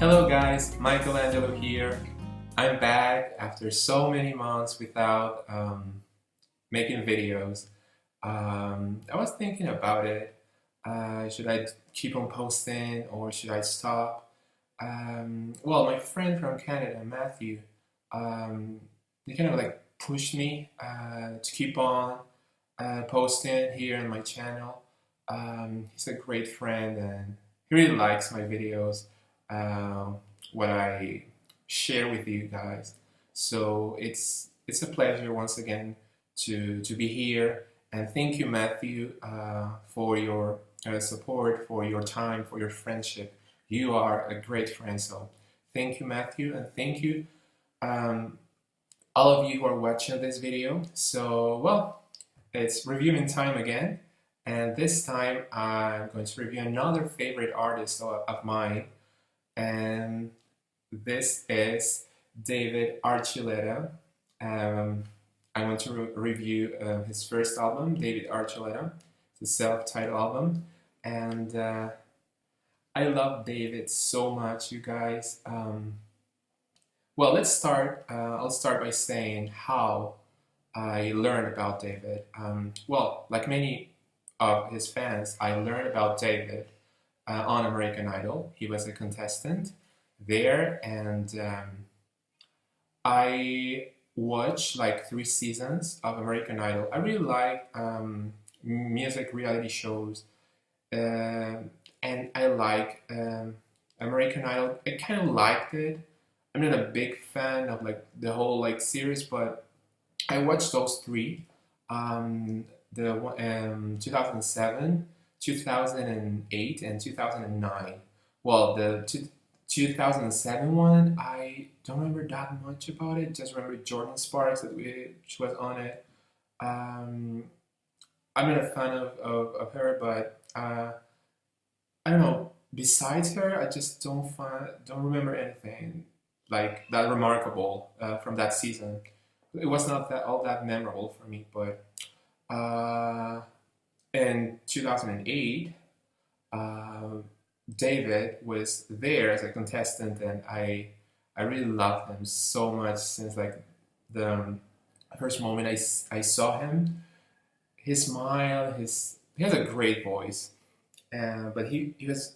Hello guys, Michelangelo here. I'm back after so many months without making videos. I was thinking about it. Should I keep on posting or should I stop? Well, my friend from Canada, Matthew, um, he kind of like pushed me to keep on posting here on my channel. He's a great friend and he really likes my videos, um, what I share with you guys. So it's a pleasure once again to be here. And thank you, Matthew, for your support, for your time, for your friendship. You are a great friend. So thank you, Matthew, and thank you, um, all of you who are watching this video. So, well, it's reviewing time again. And this time I'm going to review another favorite artist of mine. And this is David Archuleta. I want to review his first album, David Archuleta. It's a self-titled album. And I love David so much, you guys. Well, let's start. I'll start by saying how I learned about David. Well, like many of his fans, I learned about David on American Idol. He was a contestant there, and I watched like 3 seasons of American Idol. I really like music reality shows, and I like American Idol. I kind of liked it. I'm not a big fan of like the whole like series, but I watched those three. The 2007, 2008, and 2009. Well, the 2007 one, I don't remember that much about it. Just remember Jordan Sparks which was on it. I'm not a fan of her, but I don't know. Besides her, I just don't remember anything like that remarkable from that season. It was not that all that memorable for me, but in 2008, David was there as a contestant, and I really loved him so much since like the first moment I saw him. His smile, he has a great voice, but he has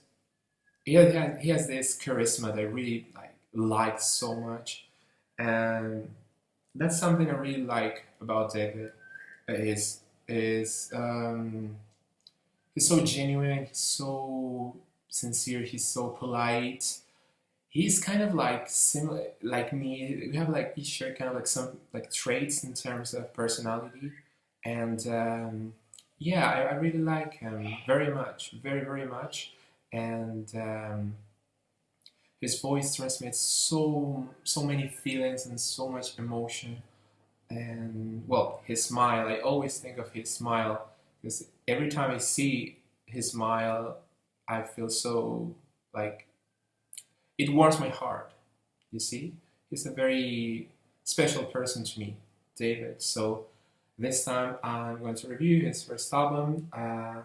this charisma that I really like so much, and that's something I really like about David. Is he's so genuine, he's so sincere, he's so polite. He's kind of like similar like me. We have like each share kind of like some like traits in terms of personality, and yeah, I really like him very much, very much, and his voice transmits so many feelings and so much emotion. And well, his smile, I always think of his smile because every time I see his smile, I feel so like it warms my heart. You see, he's a very special person to me, David. So this time I'm going to review his first album. I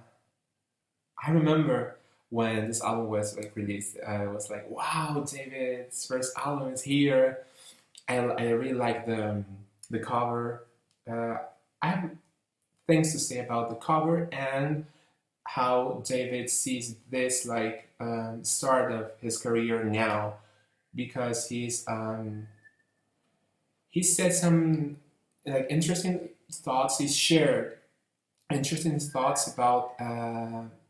remember when this album was like released, I was like, wow, David's first album is here. I really like the cover. I have things to say about the cover and how David sees this like start of his career now, because he said some like interesting thoughts. He shared interesting thoughts about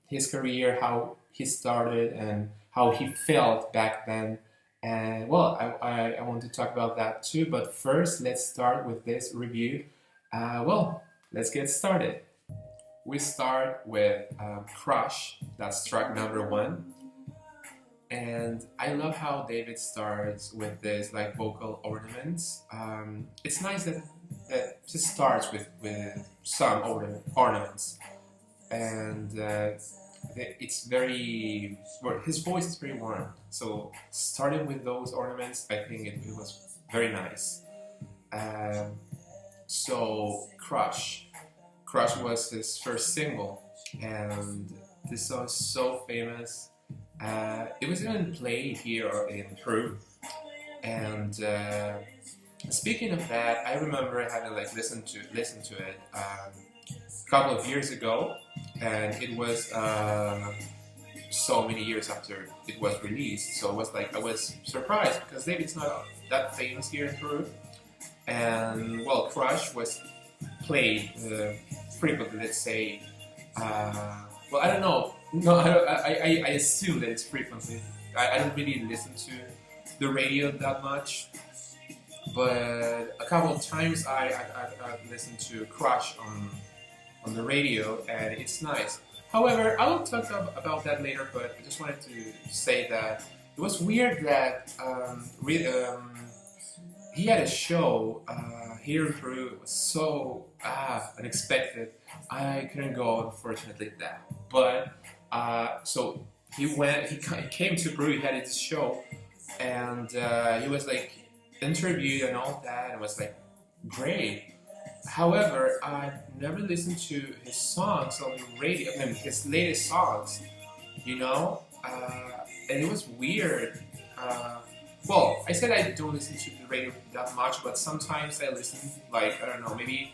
his career, how he started, and how he felt back then. And well, I want to talk about that too. But first, let's start with this review. Well, let's get started. We start with Crush. That's track number 1. And I love how David starts with this like vocal ornaments. It's nice that he starts with some ornaments, and it's very well, his voice is very warm. So starting with those ornaments, I think it was very nice. So Crush was his first single, and this song is so famous. It was even played here in Peru. And speaking of that, I remember having like listened to it a couple of years ago, and it was so many years after it was released. So it was like I was surprised because David's not that famous here in Peru, and well, Crush was played frequently. Let's say, well, I don't know. No, I assume that it's frequently. I don't really listen to the radio that much, but a couple of times I've listened to Crush on the radio, and it's nice. However, I will talk about that later, but I just wanted to say that it was weird that he had a show here in Peru. It was so unexpected. I couldn't go, unfortunately, that. But so he came to Peru. He had his show, and he was like interviewed and all that, and was like great. However, I never listened to his songs on the radio. I mean, his latest songs, you know, and it was weird. Well, I said I don't listen to the radio that much, but sometimes I listen, like, I don't know, maybe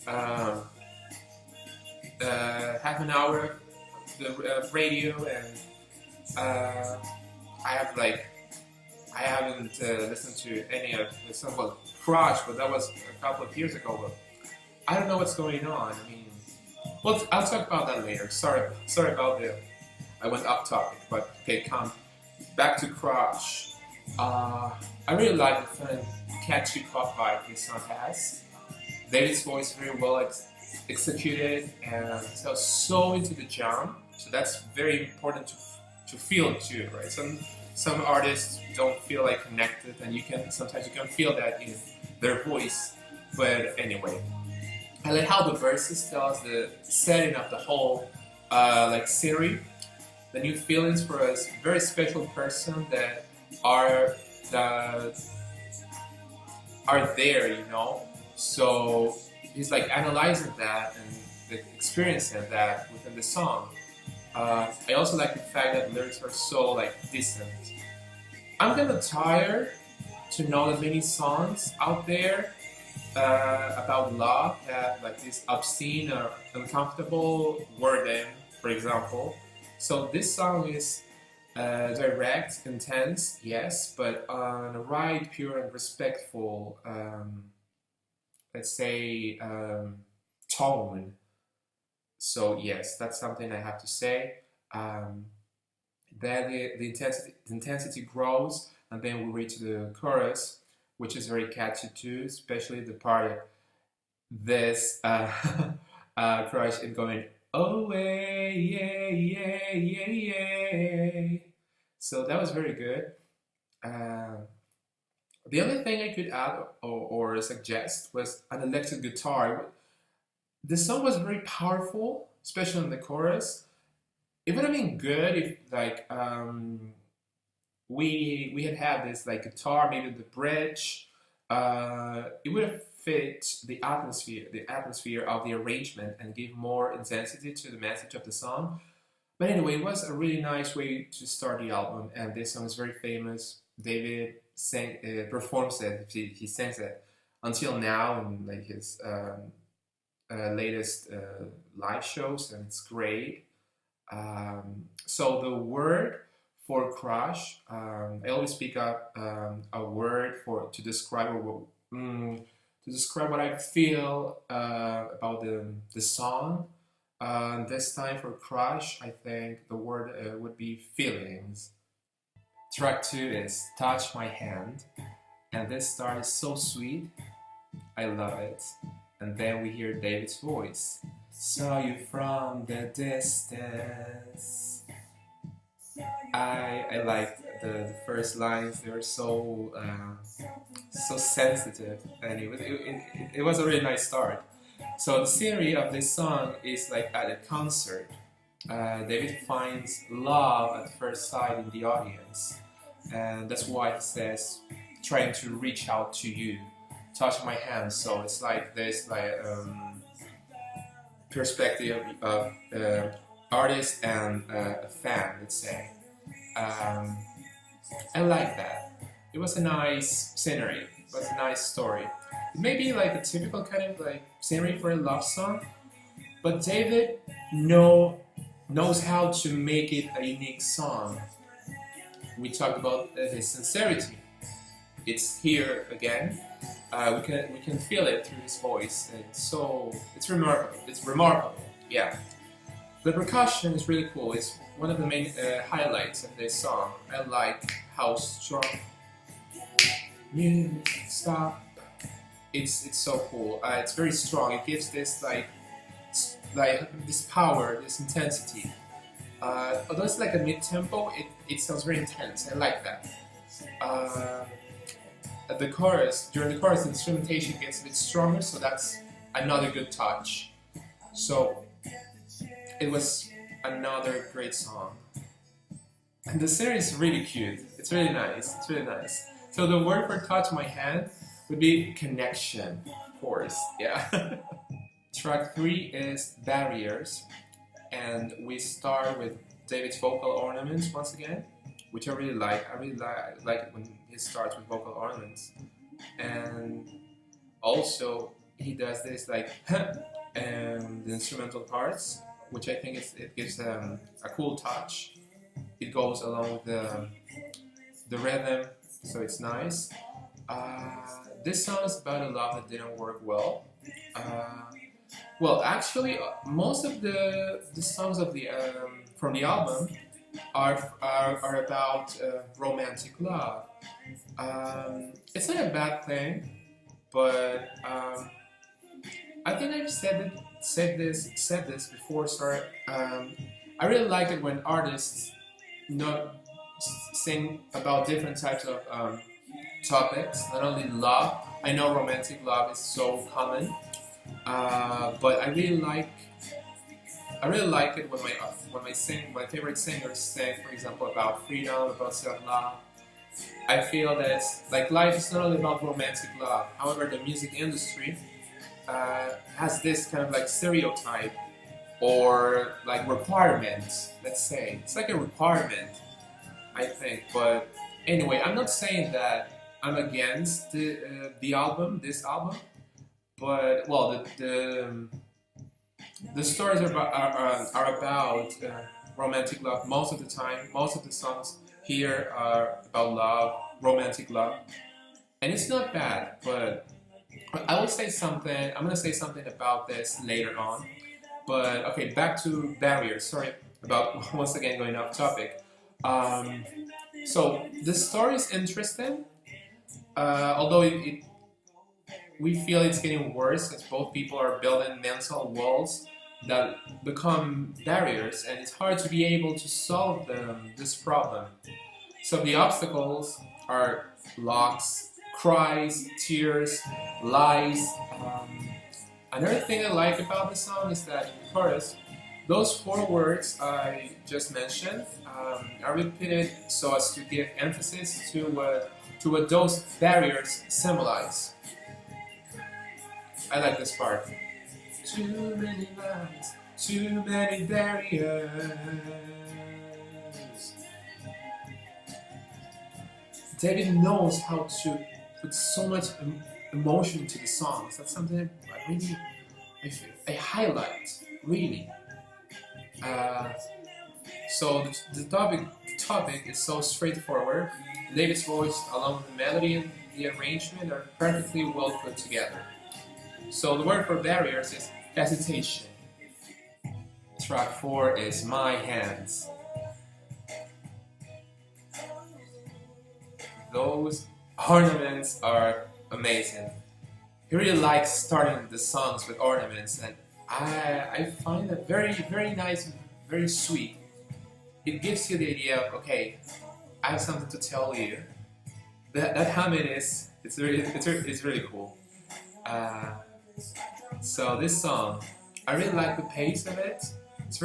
half an hour of the radio, and I haven't listened to any of the songs. Well, Crush, but that was a couple of years ago. But I don't know what's going on. I mean, well, I'll talk about that later. Sorry about I went off topic, but okay, come back to Crush. I really like the fun, catchy pop vibe this song has. David's voice very well executed, and so into the jam. So that's very important to feel too, right? Some artists don't feel like connected, and sometimes you can feel that in their voice. But anyway, I like how the verses tell us the setting of the whole like scenery, the new feelings for a very special person that are there, you know. So he's like analyzing that and experiencing that within the song. I also like the fact that the lyrics are so like decent. I'm kind of tired to know that many songs out there about love have like this obscene or uncomfortable wording, for example. So this song is direct, intense, yes, but on a right, pure and respectful, let's say, tone. So yes, that's something I have to say. Then the intensity grows, and then we reach the chorus, which is very catchy too, especially the part this Crush is going, oh, yeah, yeah, yeah, yeah. So that was very good. The other thing I could add or suggest was an electric guitar. The song was very powerful, especially in the chorus. It would have been good if like we had this like guitar, maybe the bridge. It would have fit the atmosphere of the arrangement and give more intensity to the message of the song. But anyway, it was a really nice way to start the album, and this song is very famous. David performs it, he sings it until now in like his latest live shows, and it's great. So the word for Crush, I always pick up a word to describe what I feel about the song. This time for Crush, I think the word would be feelings. Track 2 is Touch My Hand, and this start is so sweet. I love it. And then we hear David's voice. Saw you from the distance. I like the first lines. They were so sensitive, and it was a really nice start. So the scenery of this song is like at a concert. David finds love at first sight in the audience, and that's why he says, trying to reach out to you, touch my hand. So it's like this perspective of artist and a fan, let's say. Um, I like that. It was a nice scenery. It was a nice story. It may be like a typical kind of like scenery for a love song, but David knows how to make it a unique song. We talked about his sincerity. It's here again. We can feel it through his voice, and so it's remarkable. It's remarkable. Yeah. The percussion is really cool. It's one of the main highlights of this song. I like how strong music stop. It's so cool. It's very strong. It gives this like this power, this intensity. Although it's like a mid-tempo, it sounds very intense. I like that. At the chorus, during the chorus, the instrumentation gets a bit stronger, so that's another good touch. So it was another great song. And the scenery is really cute. It's really nice. It's really nice. So the word for touch my hand would be connection, of course. Yeah. Track 3 is Barriers, and we start with David's vocal ornaments once again, which I really like. I really like it when he starts with vocal ornaments, and also he does this like and the instrumental parts, which I think it gives a cool touch. It goes along with the rhythm, so it's nice. This song is about a love that didn't work well. Well, actually, most of the songs of the from the album are about romantic love. It's not a bad thing, but I think I've said this before. Sorry, I really like it when artists sing about different types of topics, not only love. I know romantic love is so common, but I really like it when my favorite singers sing, for example, about freedom, about self-love. I feel that it's like life is not only about romantic love. However, the music industry has this kind of like stereotype or like requirement. Let's say it's like a requirement, I think. But anyway, I'm not saying that I'm against the album, this album, but well, the stories are about romantic love most of the time. Most of the songs here are about love, romantic love, and it's not bad. But I will say something. I'm gonna say something about this later on. But okay, back to Barriers. Sorry about once again going off topic. So the story is interesting. Although we feel it's getting worse as both people are building mental walls that become barriers, and it's hard to be able to solve this problem. So the obstacles are locks, cries, tears, lies. Another thing I like about the song is that in the chorus, those 4 words I just mentioned are repeated so as to give emphasis to what those barriers symbolize. I like this part. Too many lies, too many barriers. David knows how to put so much emotion to the songs. That's something I highlight, really. So the topic is so straightforward. David's voice, along with the melody and the arrangement, are perfectly well put together. So the word for barriers is hesitation. Track 4 is My Hands. Those ornaments are amazing. He really likes starting the songs with ornaments, and I find that very, very nice, very sweet. It gives you the idea of, okay, I have something to tell you. That humming it's really cool. So this song, I really like the pace of it. It's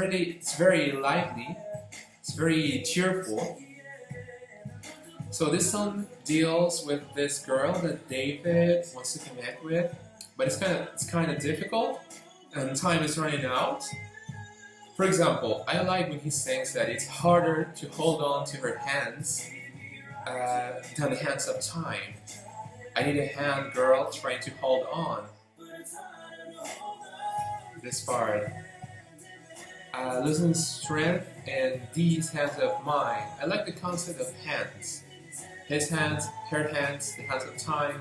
very lively. It's very cheerful. So this song deals with this girl that David wants to connect with, but it's kind of difficult, and time is running out. For example, I like when he sings that it's harder to hold on to her hands than the hands of time. I need a hand, girl, trying to hold on. This part. Losing strength in these hands of mine. I like the concept of hands. His hands, her hands, the hands of time.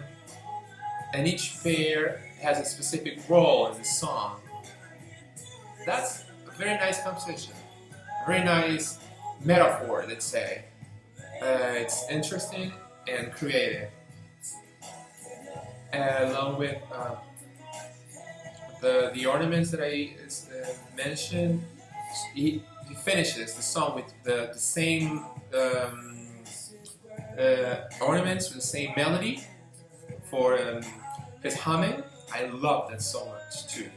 And each pair has a specific role in the song. That's a very nice composition. A very nice metaphor, let's say. It's interesting and creative. Along with the ornaments that I mentioned, he finishes the song with the same ornaments with the same melody for his humming. I love that so much too.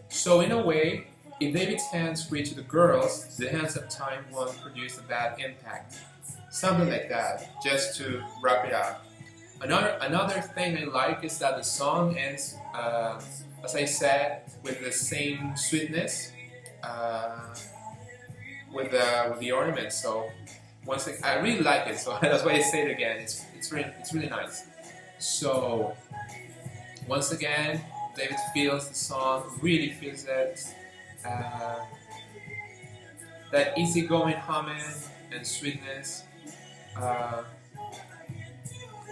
So in a way, if David's hands reach the girls, the hands of time won't produce a bad impact. Something like that, just to wrap it up. Another thing I like is that the song ends, as I said, with the same sweetness with the ornaments. So once I really like it, so that's why I say it again. It's really nice. So once again, David feels the song, really feels it. That easygoing humming and sweetness.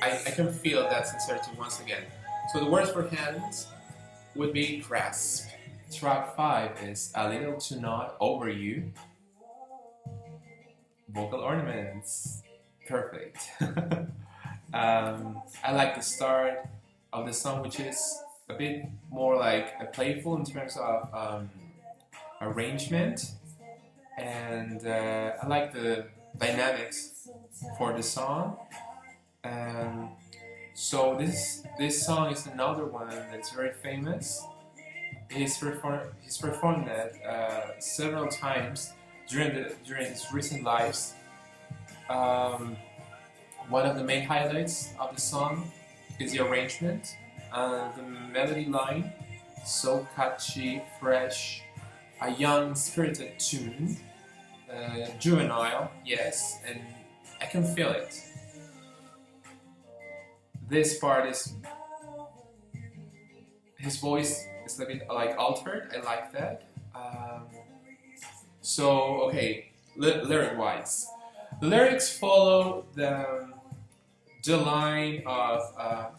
I can feel that sincerity once again. So the words for hands would be grasp. Track 5 is A Little to Not Over You. Vocal ornaments. Perfect. I like the start of the song, which is a bit more like a playful in terms of arrangement, and I like the dynamics for the song. So this song is another one that's very famous. He's performed it several times during his recent lives. One of the main highlights of the song is the arrangement, the melody line, so catchy, fresh, a young, spirited tune, juvenile, yes, and I can feel it. This part is, his voice is a bit like altered. I like that. So okay, lyric-wise, the lyrics follow the line of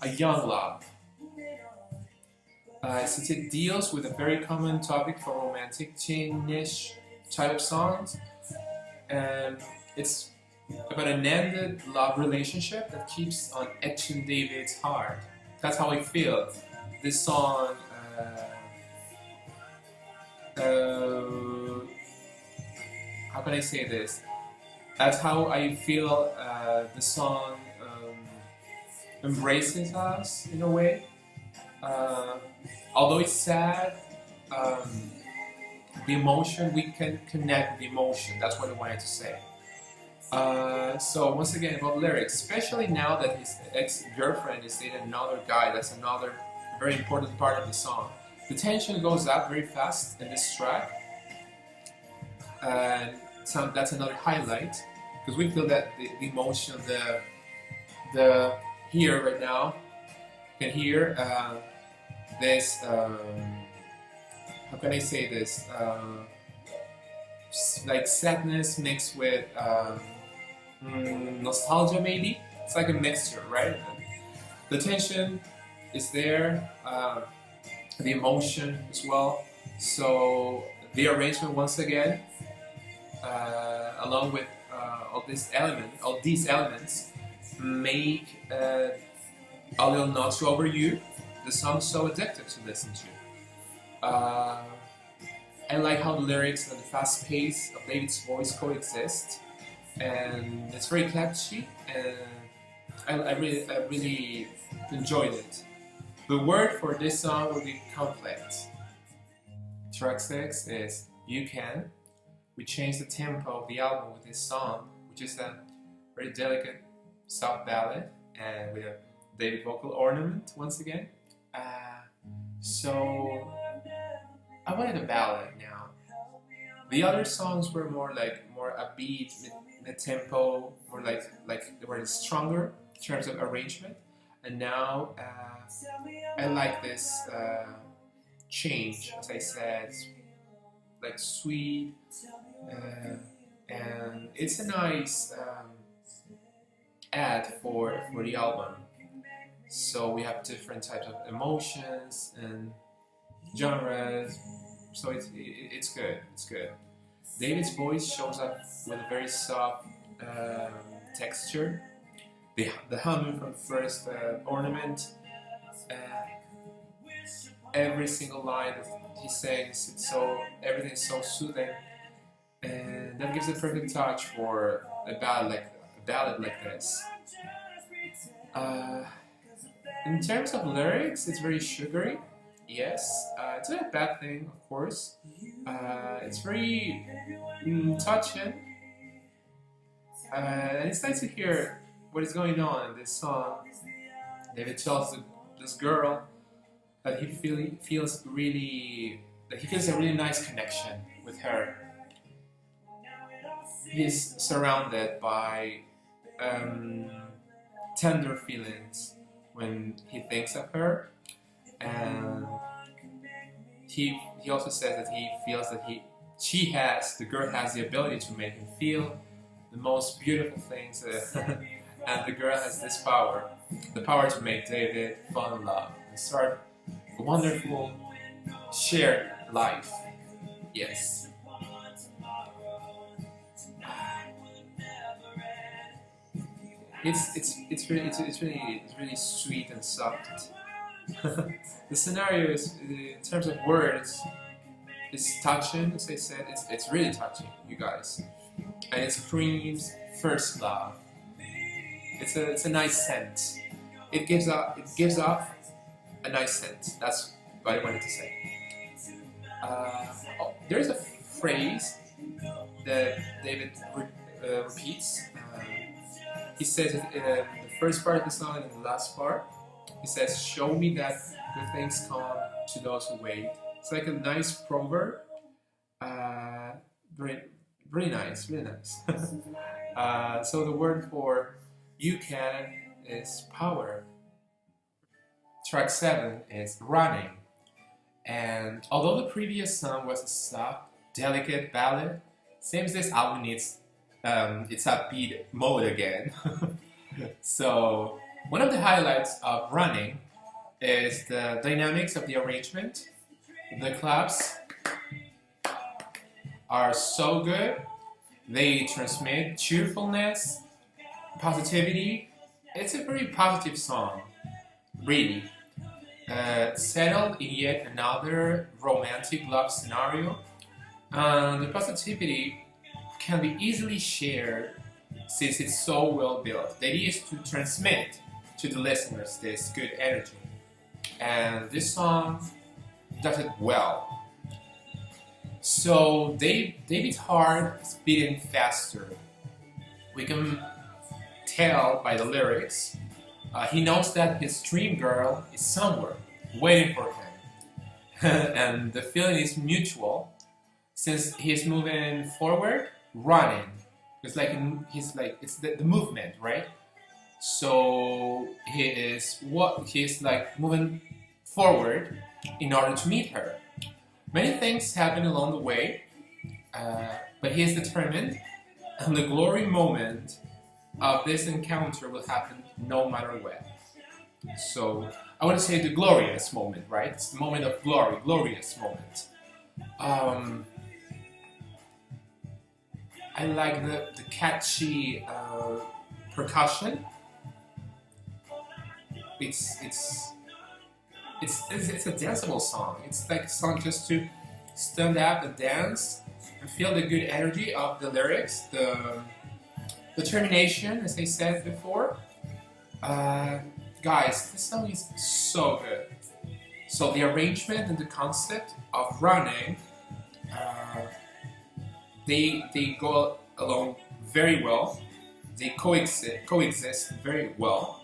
a young love. Since it deals with a very common topic for romantic teenish type of songs, and it's about an ended love relationship that keeps on etching David's heart. That's how I feel. This song, how can I say this? That's how I feel the song embraces us in a way. Although it's sad, the emotion, we can connect with the emotion. That's what I wanted to say. So once again, about lyrics, especially now that his ex-girlfriend is dating another guy, that's another very important part of the song. The tension goes up very fast in this track, and that's another highlight, because we feel that the emotion, the here right now, you can hear this, how can I say this, like sadness mixed with nostalgia maybe. It's like a mixture, right? The tension is there, the emotion as well. So the arrangement once again, along with all these elements, make A Little Not to Over You, the song, so addictive to listen to. I like how the lyrics and the fast pace of David's voice coexist, and it's very catchy, and I really enjoyed it. The word for this song will be conflict. Track 6 is You Can. We changed the tempo of the album with this song, which is a very delicate, soft ballad, and with a David vocal ornament once again. So I wanted a ballad now. The other songs were more upbeat, mid-tempo, more like they were stronger in terms of arrangement. And now I like this change, as I said, like sweet, and it's a nice add for the album. So we have different types of emotions and genres. So it's good. It's good. David's voice shows up with a very soft texture. The humming from the first ornament, every single line that he sings, everything's so soothing, and that gives a perfect touch for a ballad like this. In terms of lyrics, it's very sugary. Yes, it's not a bad thing, of course. It's very touching, and it's nice to hear what is going on in this song. David tells this girl that he feels a really nice connection with her. He's surrounded by tender feelings when he thinks of her, and he also says that he feels that the girl has the ability to make him feel the most beautiful things, and the girl has this power, the power to make David fall in love and start a wonderful shared life. Yes. It's really sweet and soft. The scenario is, in terms of words, is touching. As I said, it's really touching, you guys, and it screams first love. It's a nice scent. It gives off a nice scent. That's what I wanted to say. There's a phrase that David repeats. He says it in the first part of the song and in the last part. He says, "Show me that good things come to those who wait." It's like a nice proverb. Really nice, really nice. So the word for "you can" is power. Track 7 is Running. And although the previous song was a soft, delicate ballad, seems this album needs its upbeat mode again. So one of the highlights of Running is the dynamics of the arrangement. The claps are so good. They transmit cheerfulness, positivity. It's a very positive song, really. Settled in yet another romantic love scenario. The positivity can be easily shared since it's so well built. The idea is to transmit to the listeners this good energy. And this song does it well. So David's heart is beating faster. We can tell by the lyrics. He knows that his dream girl is somewhere waiting for him. And the feeling is mutual since he's moving forward, running. It's the movement, right? So he's moving forward in order to meet her. Many things happen along the way, but he is determined, and the glory moment of this encounter will happen no matter what. So I want to say the glorious moment, right? It's the moment of glory, glorious moment. I like the catchy percussion. It's a danceable song. It's like a song just to stand up and dance and feel the good energy of the lyrics, the determination, as I said before. Guys, this song is so good. So the arrangement and the concept of running, they go along very well. They coexist very well.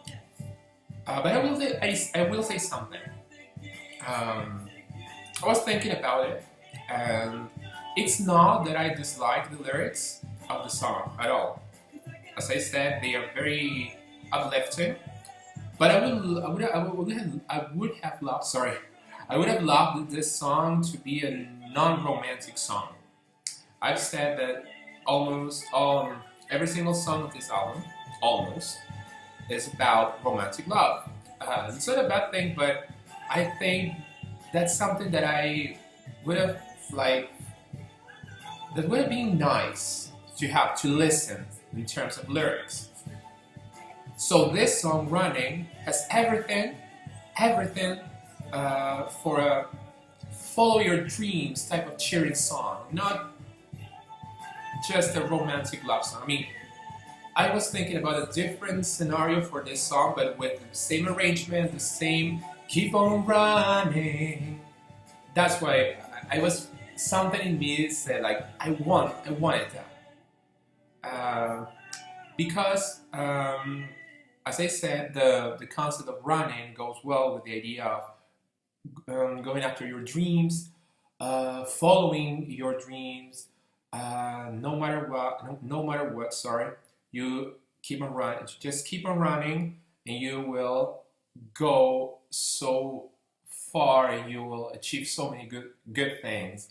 But I will say something. I was thinking about it, And it's not that I dislike the lyrics of the song at all. As I said, they are very uplifting. But I would have loved, sorry, I would have loved this song to be a non-romantic song. I've said that almost every single song of this album, almost, is about romantic love. It's not a bad thing, but I think that's something that I would have like that would have been nice to have to listen in terms of lyrics. So this song, Running, has everything for a follow your dreams type of cheering song, not just a romantic love song. I mean, I was thinking about a different scenario for this song, but with the same arrangement, the same keep on running. That's why I was something in me said like I wanted that because as I said, the concept of running goes well with the idea of going after your dreams, following your dreams, no matter what, no matter what. Sorry, you keep on running. Just keep on running, and you will go so far, and you will achieve so many good things.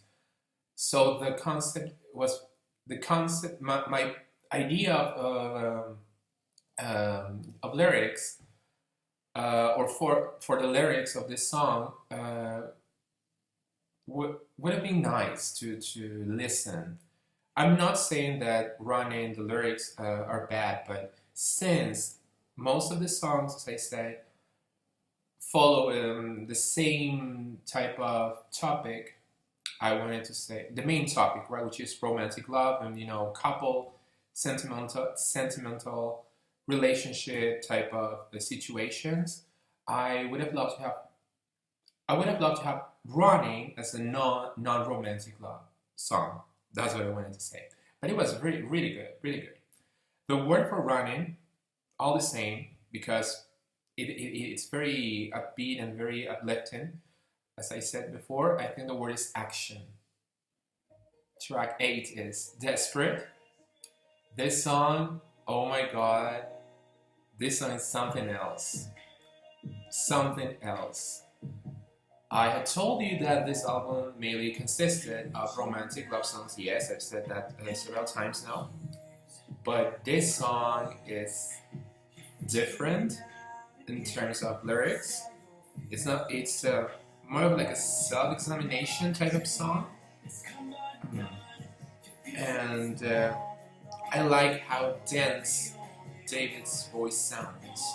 So the concept was my idea of lyrics, or for the lyrics of this song, would have been nice to listen. I'm not saying that Running, the lyrics are bad, but since most of the songs, as I said, follow the same type of topic, I wanted to say the main topic, right, which is romantic love and couple, sentimental relationship type of situations. I would have loved to have Running as a non-romantic love song. That's what I wanted to say. But it was really really good, really good. The word for Running, all the same, because it's very upbeat and very uplifting. As I said before, I think the word is action. Track 8 is Desperate. This song, oh my god, this song is something else. Something else. I had told you that this album mainly consisted of romantic love songs. Yes, I've said that several times now. But this song is different in terms of lyrics. It's more of like a self-examination type of song. And I like how dense David's voice sounds.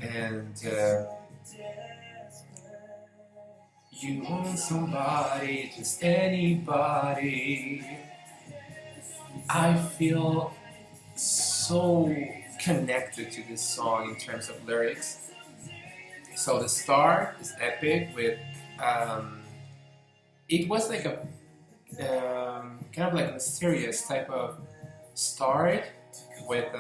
And you want somebody, just anybody. I feel so connected to this song in terms of lyrics. So the start is epic with it was like a kind of like a mysterious type of start with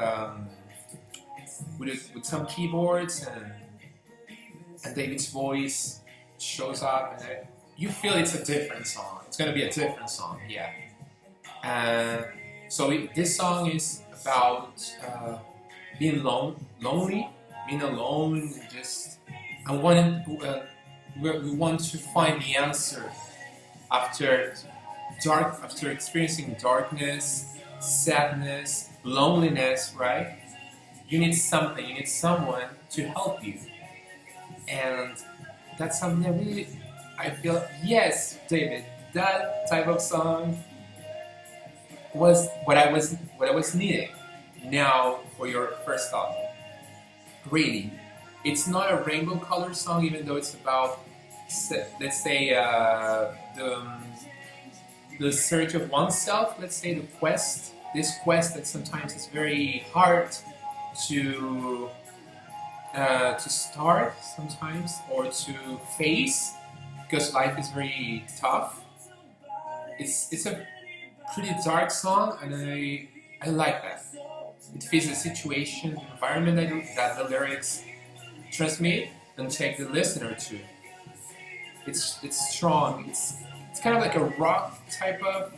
some keyboards and David's voice shows up, and you feel it's a different song. It's gonna be a different song, yeah. And so this song is about being lonely, being alone, and just we want to find the answer after experiencing darkness, sadness, loneliness, right? You need something, you need someone to help you, and that's something that really, I feel, yes, David, that type of song was what I was needing now for your first album. Really, it's not a rainbow color song, even though it's about, let's say, the search of oneself. Let's say the quest. This quest that sometimes is very hard to start sometimes, or to face, because life is very tough. It's a pretty dark song, and I like that. It fits the situation, the environment that the lyrics transmit and take the listener to. It's strong. It's it's kind of like a rock type of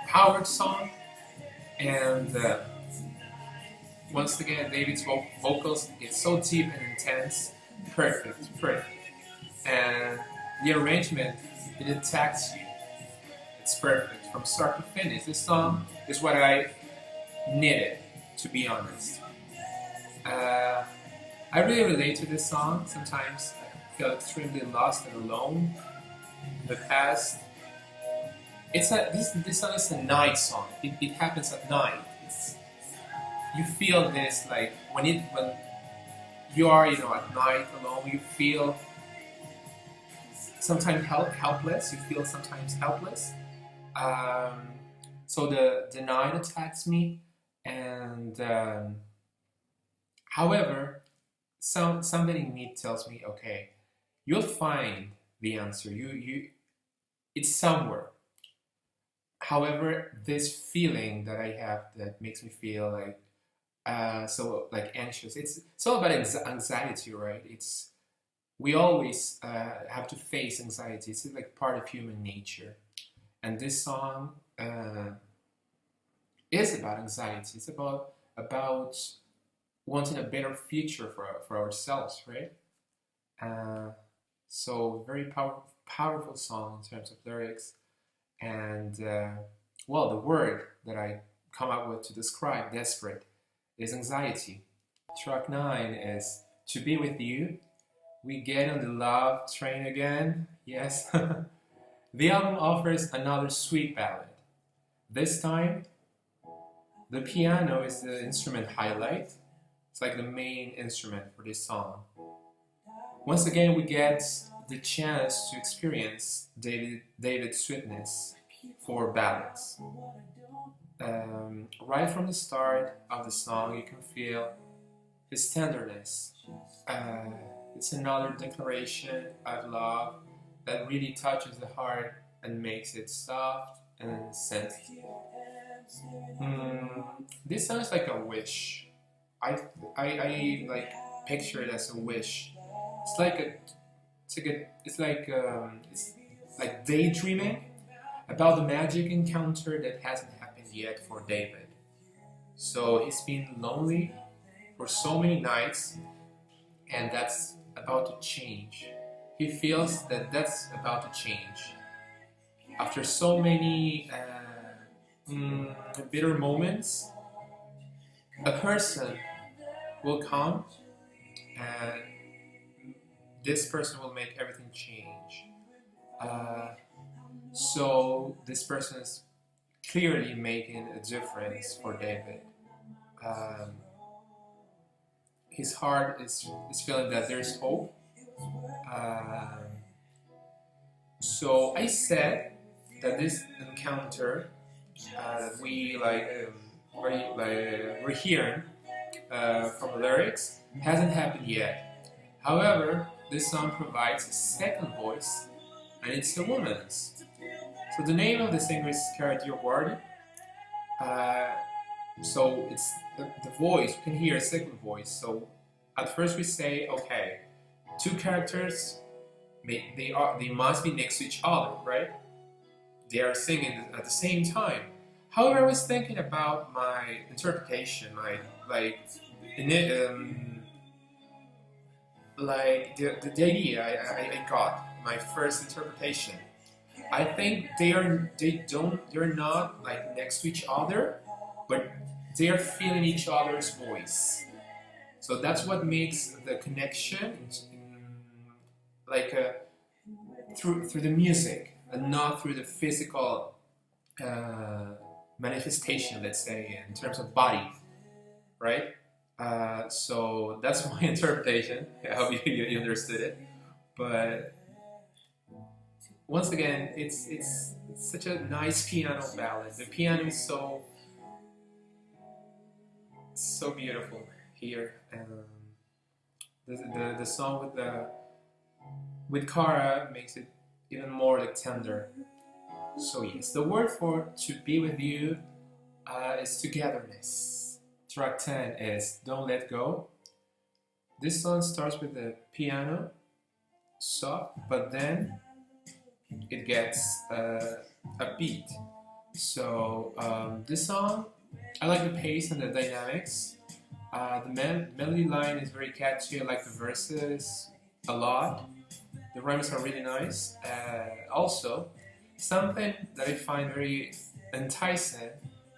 powered song, and once again, David's vocals get so deep and intense, perfect, and the arrangement, it attacks you. It's perfect from start to finish. This song is what I needed, to be honest. I really relate to this song. Sometimes I feel extremely lost and alone in the past. This song is a night song. It happens at night. You feel this like when you are at night alone. You feel sometimes helpless. You feel sometimes helpless. So the night attacks me, and however, something in me tells me, okay, you'll find the answer. It's somewhere. However, this feeling that I have that makes me feel like so like anxious. It's all about anxiety, right? We always have to face anxiety. It's like part of human nature, and this song is about anxiety. It's about wanting a better future for ourselves, right? So very powerful song in terms of lyrics, and well, the word that I come up with to describe desperate is anxiety. Track 9 is To Be With You. We get on the love train again, yes. The album offers another sweet ballad. This time, the piano is the instrument highlight. It's like the main instrument for this song. Once again, we get the chance to experience David's sweetness for ballads. Right from the start of the song, you can feel his tenderness. It's another declaration of love that really touches the heart and makes it soft and sensitive. This sounds like a wish. I like picture it as a wish. It's like daydreaming about the magic encounter that hasn't happened yet for David. So he's been lonely for so many nights, and that's about to change. He feels that that's about to change. After so many bitter moments, a person will come, and this person will make everything change. So this person is clearly making a difference for David. His heart is feeling that there's hope. So I said that this encounter we're hearing from the lyrics hasn't happened yet. However, this song provides a second voice, and it's a woman's. So the name of the singer is Cara Diawara. So it's the voice. You can hear a second voice. So at first we say, okay, two characters, they must be next to each other, right? They are singing at the same time. However, I was thinking about my interpretation, the idea I got, my first interpretation. I think they're not like next to each other, but they are feeling each other's voice. So that's what makes the connection through the music and not through the physical manifestation, let's say, in terms of body, right? So that's my interpretation. I hope you understood it. But once again, it's such a nice piano ballad. The piano is so beautiful here, and the song with Cara makes it even more like tender. So yes, the word for To Be With You is togetherness. Track 10 is Don't Let Go. This song starts with the piano, soft, but then it gets a beat. So this song, I like the pace and the dynamics. The melody line is very catchy. I like the verses a lot. The rhymes are really nice. Also, something that I find very enticing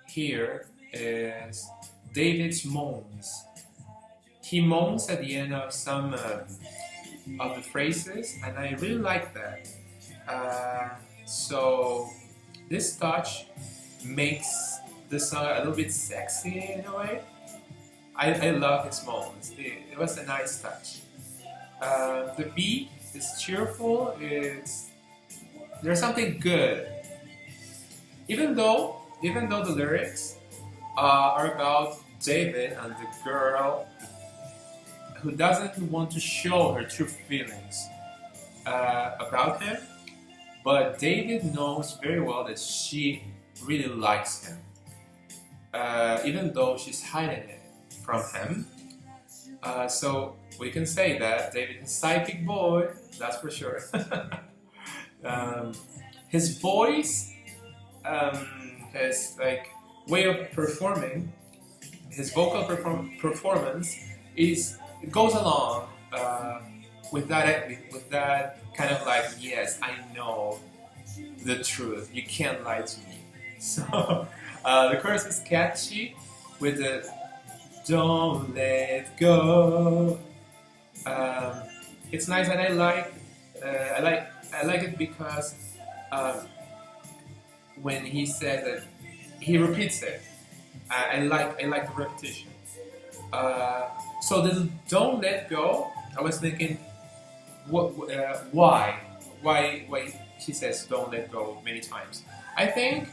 here is David's moans. He moans at the end of some of the phrases, and I really like that. So this touch makes the song a little bit sexy in a way. I love his moans. It was a nice touch. The beat is cheerful. There's something good. Even though the lyrics are about David and the girl who doesn't want to show her true feelings about him, but David knows very well that she really likes him, even though she's hiding it from him. So we can say that David is a psychic boy, that's for sure. His voice, his like way of performing, his vocal performance it goes along with that kind of like, yes, I know the truth. You can't lie to me. So the chorus is catchy with the "Don't let go." It's nice, and I like it because when he says that, he repeats it. I like the repetition. So the "Don't let go," I was thinking, why he says "Don't let go" many times. I think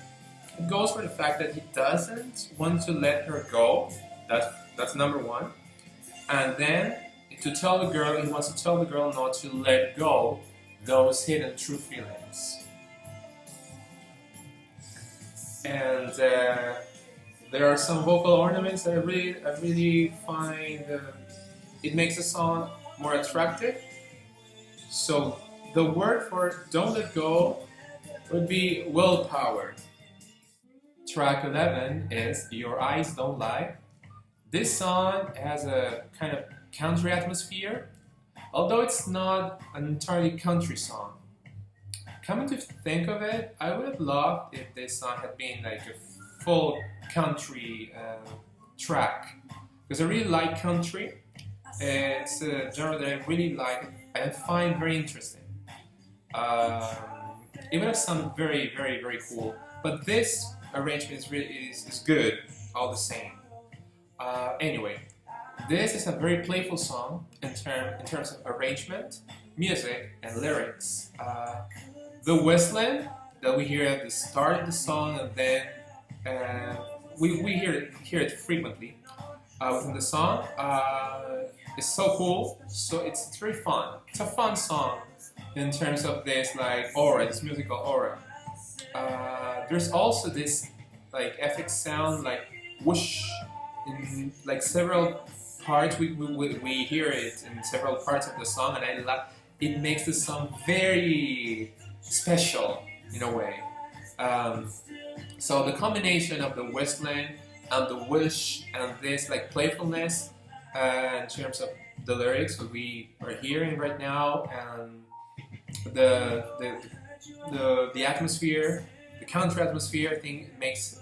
it goes for the fact that he doesn't want to let her go. That's number one. And then he wants to tell the girl not to let go those hidden true feelings. And there are some vocal ornaments that I really find it makes the song more attractive. So the word for "Don't Let Go" would be willpower. Track 11 is "Your Eyes Don't Lie." This song has a kind of country atmosphere, although it's not an entirely country song. Coming to think of it, I would have loved if this song had been like a full country track, because I really like country. It's a genre that I really like and find very interesting. It would have sounded very, very, very cool, but this arrangement is good all the same. Anyway, this is a very playful song in terms of arrangement, music, and lyrics. The whistling that we hear at the start of the song, and then we hear it frequently within the song. It's so cool. So it's very fun. It's a fun song in terms of this like aura, this musical aura. There's also this like FX sound, like whoosh, in like several parts. We hear it in several parts of the song, and I love. It makes the song very special in a way. So the combination of the whistling and the whoosh and this like playfulness in terms of the lyrics that we are hearing right now, and the atmosphere, the counter atmosphere, I think makes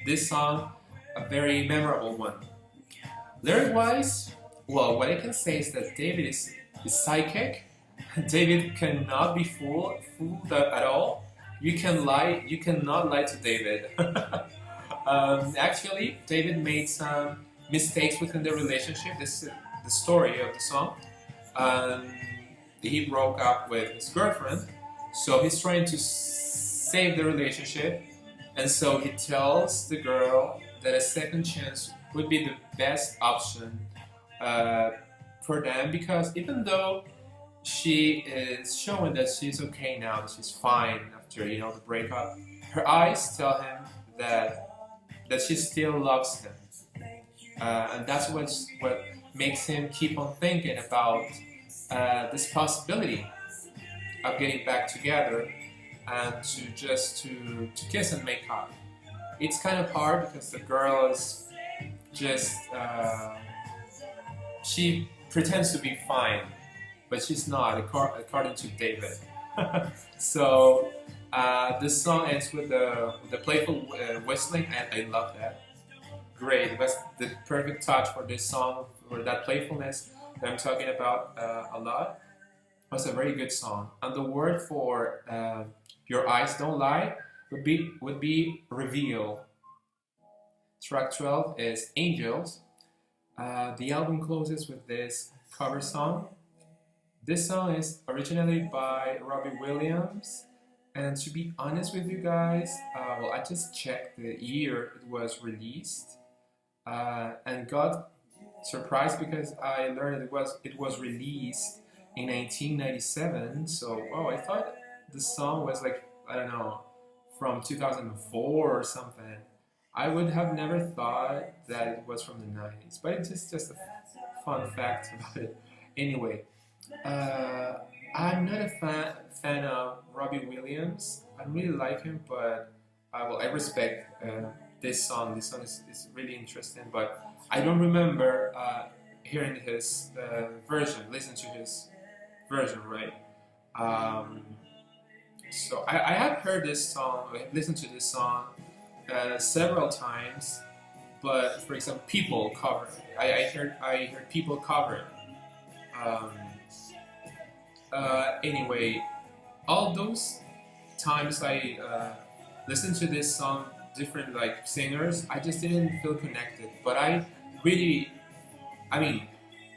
this song a very memorable one. Lyric-wise, well, what I can say is that David is psychic. David cannot be fooled at all. You cannot lie to David. Actually, David made some mistakes within the relationship. This is the story of the song. He broke up with his girlfriend, so he's trying to save the relationship, and so he tells the girl that a second chance would be the best option for them, because even though she is showing that she's okay now, that she's fine after the breakup, her eyes tell him that she still loves him, and that's what makes him keep on thinking about this possibility. of getting back together and to kiss and make up. It's kind of hard because the girl is just she pretends to be fine, but she's not, according to David. So the song ends with the playful whistling, and I love that. Great, that's the perfect touch for this song, for that playfulness that I'm talking about a lot. It was a very good song, and the word for "Your Eyes Don't Lie" would be reveal. Track 12 is Angels. The album closes with this cover song. This song is originally by Robbie Williams, and to be honest with you guys, well, I just checked the year it was released, and got surprised because I learned it was released in 1997. So, wow, I thought the song was like, I don't know, from 2004 or something. I would have never thought that it was from the 90s, but it's just a fun fact about it. Anyway, I'm not a fan of Robbie Williams. I really like him, but well, I respect this song. This song is really interesting, but I don't remember hearing his version, listen to his version, right? So I have heard this song, I have listened to this song several times, but for example, people cover it. I heard people cover it. Um, anyway, all those times I listened to this song, different like singers, I just didn't feel connected. But I really, I mean,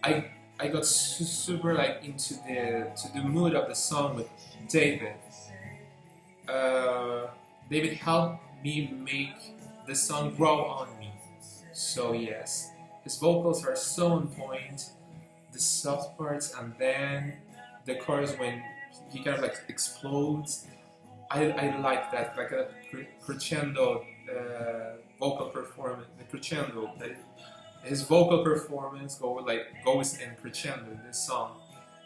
I I got super like into the mood of the song with David. David helped me make the song grow on me. So yes, his vocals are so on point, the soft parts, and then the chorus when he kind of like explodes. I like that, like a crescendo vocal performance. The crescendo, his vocal performance goes in crescendo in this song,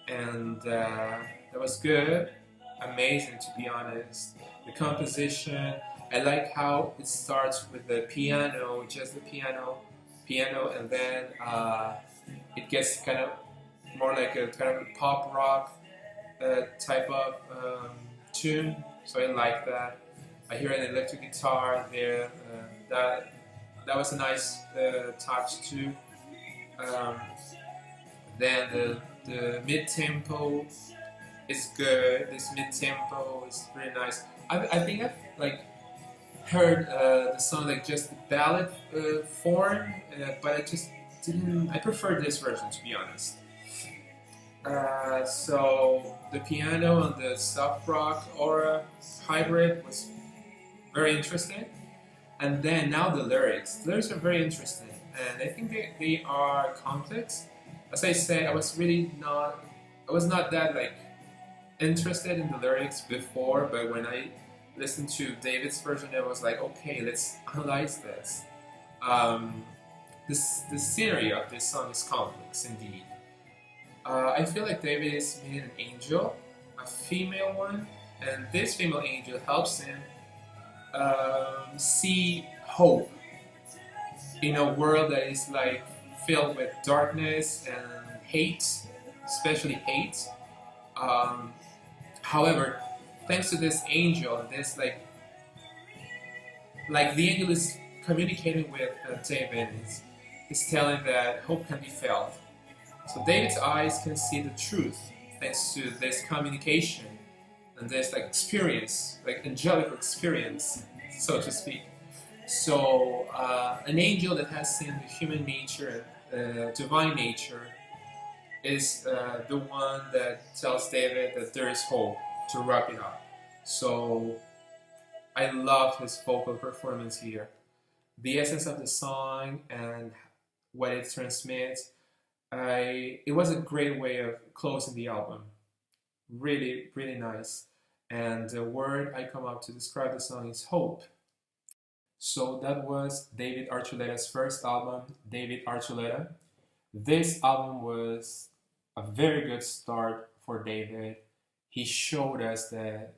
and that was good, amazing to be honest. The composition, I like how it starts with the piano, just the piano, and then it gets kind of more like a kind of pop rock type of tune. So I like that. I hear an electric guitar there. That was a nice touch too. Um, then the mid tempo is good. This mid tempo is very nice. I think I've like heard the song like just the ballad form, but I just didn't. I prefer this version to be honest. So the piano and the soft rock aura hybrid was very interesting. And then now the lyrics. The lyrics are very interesting, and I think they are complex. As I said, I was not that like interested in the lyrics before, but when I listened to David's version, I was like, okay, let's analyze this. The scenery of this song is complex indeed. I feel like David is meeting an angel, a female one, and this female angel helps him see hope in a world that is like filled with darkness and hate, especially hate. However, thanks to this angel, this like the angel is communicating with David, is telling that hope can be felt. So David's eyes can see the truth thanks to this communication and this like experience, like angelic experience, so to speak. So an angel that has seen the human nature, divine nature, is the one that tells David that there is hope, to wrap it up. So I love his vocal performance here. The essence of the song and what it transmits, it was a great way of closing the album. Really, really nice. And the word I come up to describe the song is hope. So that was David Archuleta's first album, David Archuleta. This album was a very good start for David. he showed us that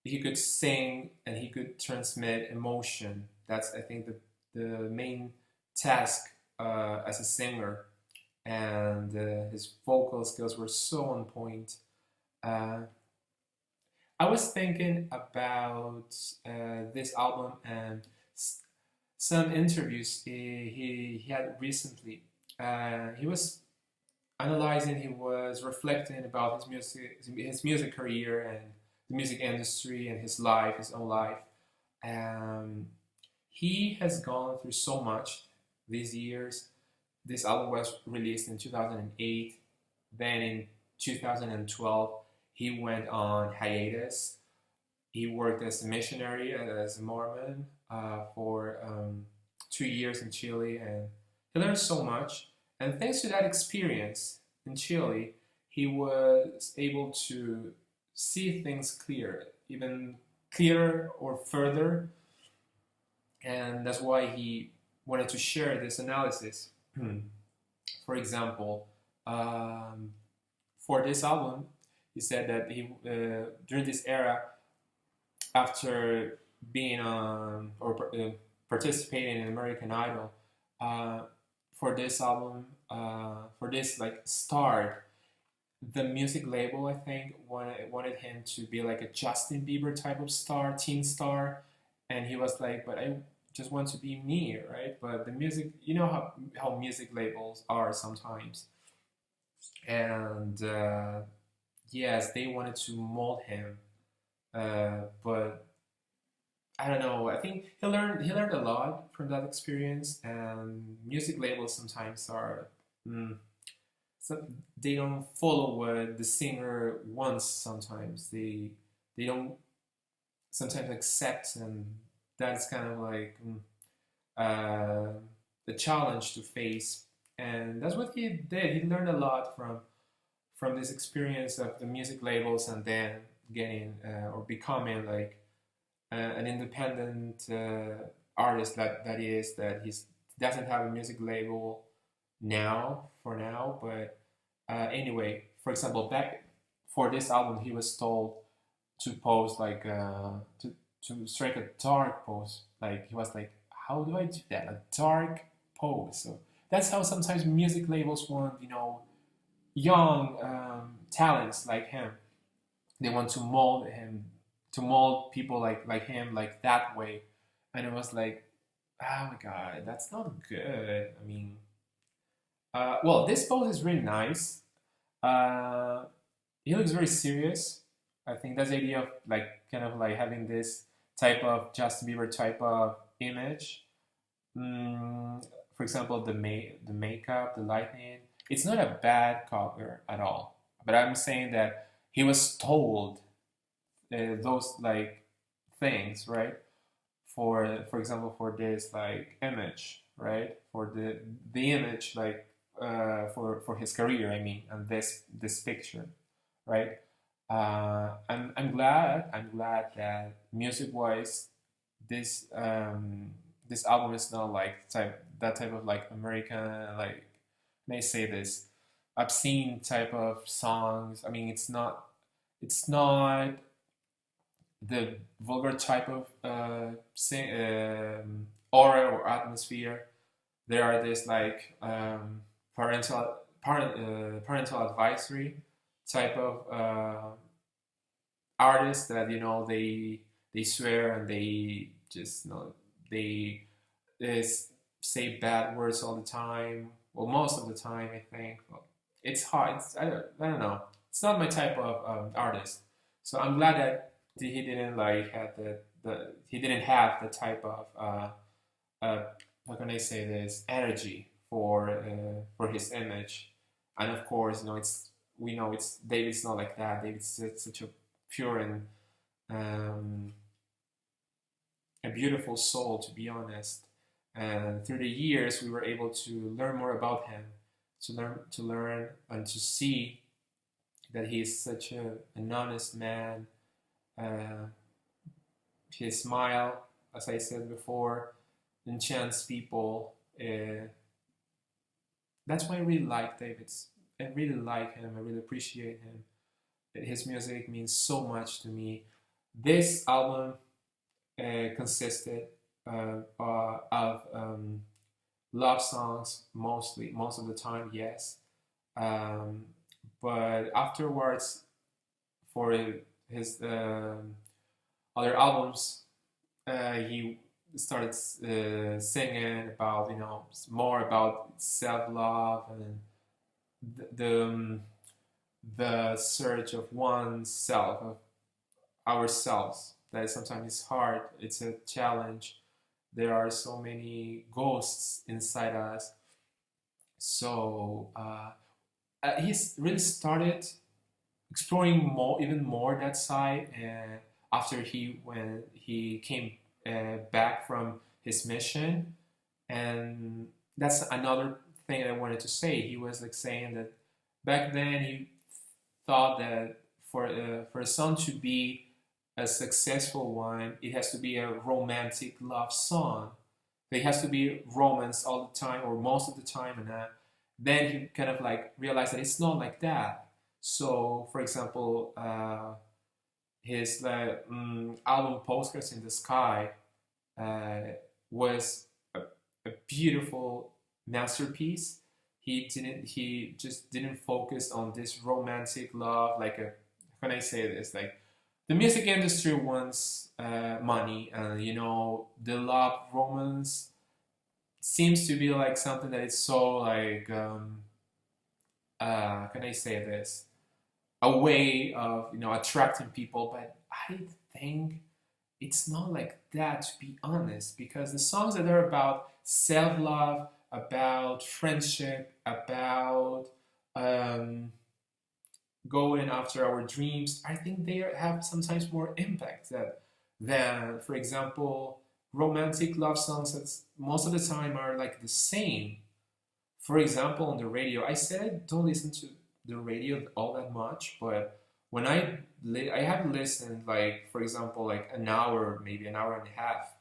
he could sing and he could transmit emotion. That's, I think, the main task as a singer. And his vocal skills were so on point. Uh, I was thinking about this album and some interviews he had recently. He was analyzing, he was reflecting about his music career and the music industry and his life, his own life. Um, he has gone through so much these years. This album was released in 2008. Then in 2012, he went on hiatus. He worked as a missionary, as a Mormon, for 2 years in Chile, and he learned so much. And thanks to that experience in Chile, he was able to see things clear, even clearer or further. And that's why he wanted to share this analysis. For example, for this album, he said that he during this era, after being on or participating in American Idol, uh, for this album, for this like start, the music label, I think, wanted him to be like a Justin Bieber type of star, teen star, and he was like, but I just want to be me, right? But the music, you know how music labels are sometimes, and yes, they wanted to mold him, but I don't know. I think he learned a lot from that experience, and music labels sometimes are. So they don't follow what the singer wants. Sometimes they don't sometimes accept, and that's kind of like uh, a challenge to face. And that's what he did. He learned a lot from this experience of the music labels, and then getting or becoming like an independent artist that he is. That he doesn't have a music label now for now, but anyway, for example, back for this album, he was told to pose like to strike a dark pose. Like he was like, how do I do that? A dark pose. So that's how sometimes music labels want, young talents like him. They want to mold him, to mold people like him, like that way. And it was like, oh my god, that's not good. I mean, well, this pose is really nice. Uh, he looks very serious. I think that's the idea of like kind of like having this type of Justin Bieber type of image. For example, the makeup, the lighting. It's not a bad cover at all. But I'm saying that he was told those like things, right? For example, for this like image, right? For the image like for his career, I mean, and this picture, right? I'm glad that music wise, this album is not like that type of like American, like, may I say this, obscene type of songs. I mean, it's not the vulgar type of aura or atmosphere. There are this like parental advisory type of artists that they swear, and they just they say bad words all the time. Well, most of the time, I think. Well, it's hard. I don't know. It's not my type of artist. So I'm glad that he didn't like have the he didn't have the type of how can I say this, energy for his image. And of course, we know it's David's not like that. David's such a pure and um, a beautiful soul, to be honest. And through the years, we were able to learn more about him, to learn and to see that he's such an honest man. Uh, his smile, as I said before, enchants people. That's why I really like David's I really like him. I really appreciate him. His music means so much to me. This album consisted of love songs mostly, most of the time, yes. Um, but afterwards, for his other albums, he started singing about, more about self love and the search of oneself, of ourselves. That sometimes is hard. It's a challenge. There are so many ghosts inside us. So he's really started exploring more, even more that side. And after when he came back from his mission, and that's another thing I wanted to say. He was like saying that back then he thought that for a song to be a successful one, it has to be a romantic love song. It has to be romance all the time or most of the time, and then he kind of like realized that it's not like that. So, for example, his album "Postcards in the Sky" uh, was a beautiful masterpiece. He just didn't focus on this romantic love like a, how can I say this, like the music industry wants money, and the love romance seems to be like something that is so like can I say this, a way of attracting people. But I think it's not like that, to be honest, because the songs that are about self-love, about friendship, about um, going after our dreams, I think they have sometimes more impact than, for example, romantic love songs that most of the time are like the same. For example, on the radio, I said I don't listen to the radio all that much, but when I have listened, like for example, like an hour, maybe an hour and a half,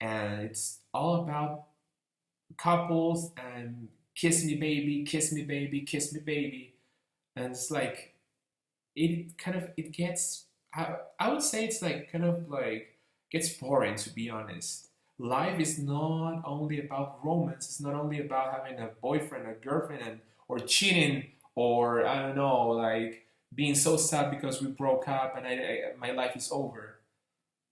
and it's all about couples and kiss me baby, kiss me baby, kiss me baby, and it's like it gets, I would say it's like kind of like gets boring, to be honest. Life is not only about romance. It's not only about having a boyfriend or girlfriend or cheating, or I don't know, like being so sad because we broke up and my life is over.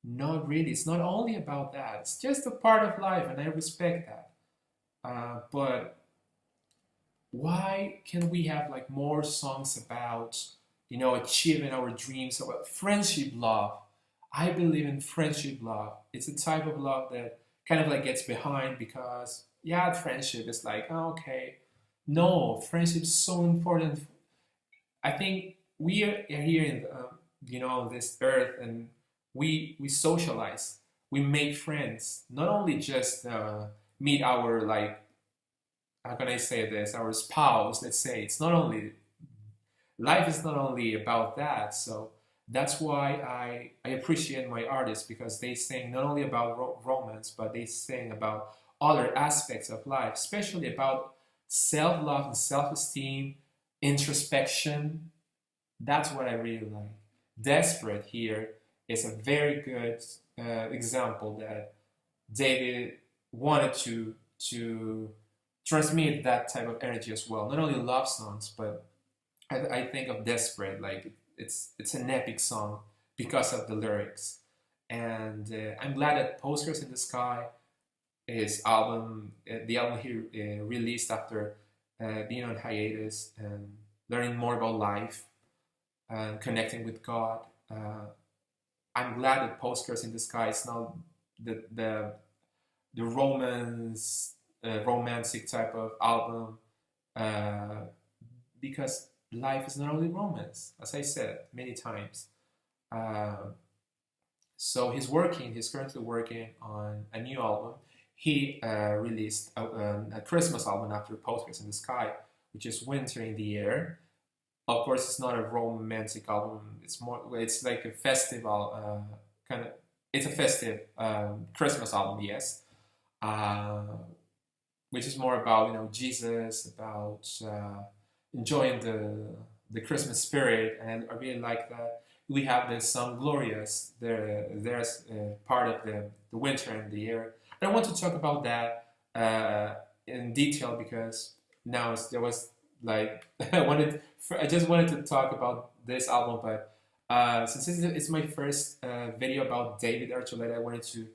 Not really. It's not only about that. It's just a part of life, and I respect that. But why can we have like more songs about achieving our dreams, about friendship love? I believe in friendship love. It's a type of love that kind of like gets behind because yeah, friendship is like, oh, okay. No, friendship is so important. I think we are here in this earth, and we socialize. We make friends. Not only just meet our, like, how can I say this, our spouse. Let's say it's not only, life is not only about that. So that's why I appreciate my artists, because they sing not only about romance, but they sing about other aspects of life, especially about self-love and self-esteem, introspection. That's what I really like. Desperate here is a very good example that David wanted to transmit that type of energy as well. Not only love songs, but I think of Desperate, like it's an epic song because of the lyrics. And I'm glad that Postcards in the Sky, his album, the album he released after being on hiatus and learning more about life and connecting with God. I'm glad that Postcards in the Sky is now the romantic type of album, uh, because life is not only romance, as I said many times. Uh, so he's currently working on a new album. He released a Christmas album after Postcards in the Sky, which is Winter in the Air. Of course, it's not a romantic album. It's like a festival kind of. It's a festive Christmas album, yes, uh, which is more about Jesus, about enjoying the Christmas spirit, and I really like that. We have the song Glorious. There's part of the winter and the year. And I want to talk about that in detail because now there was like I just wanted to talk about this album, but since it's my first video about David Archuleta, I wanted to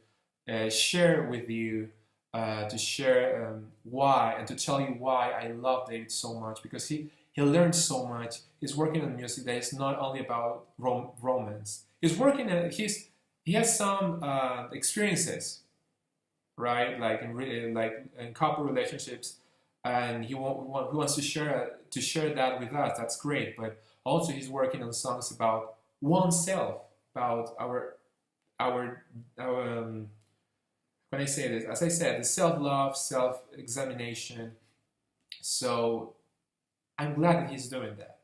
share with you to share why and to tell you why I love David so much because he learned so much. He's working on music that is not only about romance. He's working at he has some experiences, right? Like in couple relationships, and he wants to share that with us. That's great. But also he's working on songs about oneself, about our when I say this, as I said, the self-love, self-examination. So I'm glad that he's doing that.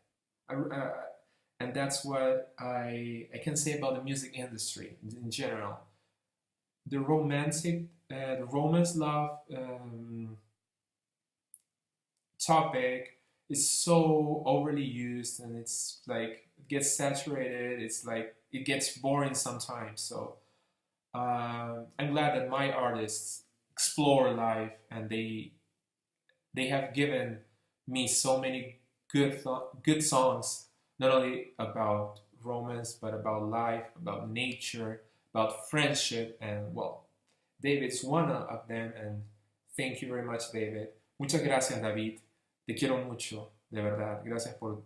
And that's what I can say about the music industry in general. The romance love topic is so overly used, and it's like it gets saturated. It's like it gets boring sometimes. So I'm glad that my artists explore life, and they have given me so many good songs, not only about romance but about life, about nature, about friendship, and well, David's one of them. And thank you very much, David. Muchas gracias, David. Te quiero mucho, de verdad. Gracias por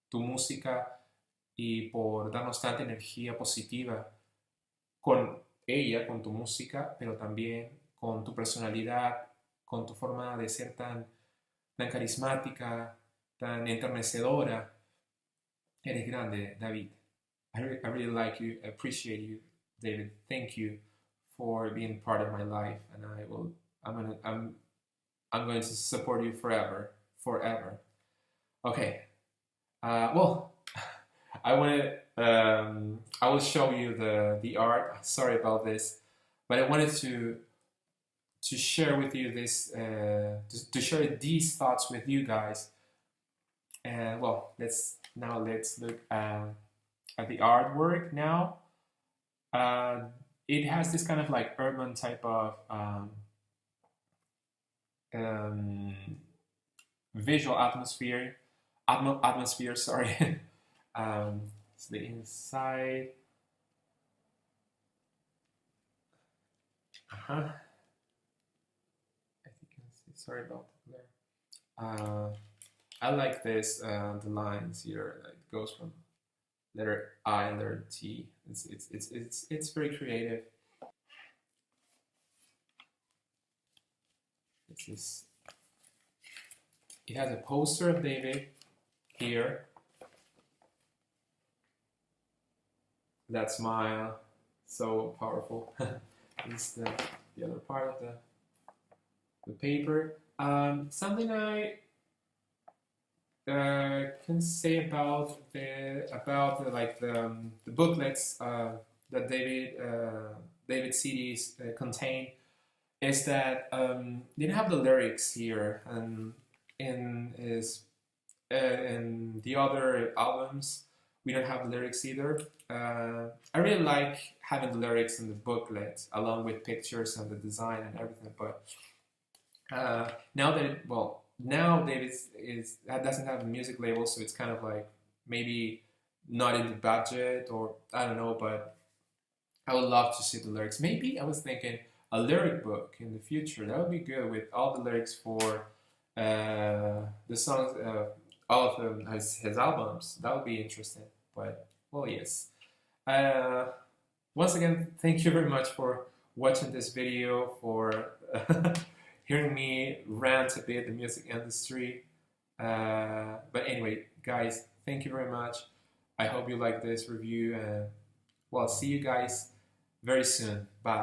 tu música y por darnos tanta energía positiva con ella, con tu música, pero también con tu personalidad, con tu forma de ser tan carismática, tan enternecedora. Eres grande, David. I really like you, I appreciate you, David. Thank you for being part of my life, and I'm going to support you forever, forever. Okay. Well, I will show you the art. Sorry about this, but I wanted to share with you this to share these thoughts with you guys. And well, let's look at the artwork now. It has this kind of like urban type of um, visual atmosphere. Sorry. It's the inside. Uh-huh. I think you can see. Sorry about the glare. I like this. The lines here. It goes from letter I, letter T. It's very creative. It has a poster of David here. That smile, so powerful. It's the other part of the paper. Something I can say about the booklets that David CDs contain is that they didn't have the lyrics here, and in the other albums we don't have the lyrics either. I really like having the lyrics in the booklet along with pictures and the design and everything, but now David doesn't have a music label, so it's kind of like maybe not in the budget, or I don't know, but I would love to see the lyrics. Maybe I was thinking a lyric book in the future. That would be good with all the lyrics for the songs, all of his albums. That would be interesting. But well, yes. Once again, thank you very much for watching this video, for hearing me rant a bit the music industry. But anyway, guys, thank you very much. I hope you like this review, and well, see you guys very soon. Bye.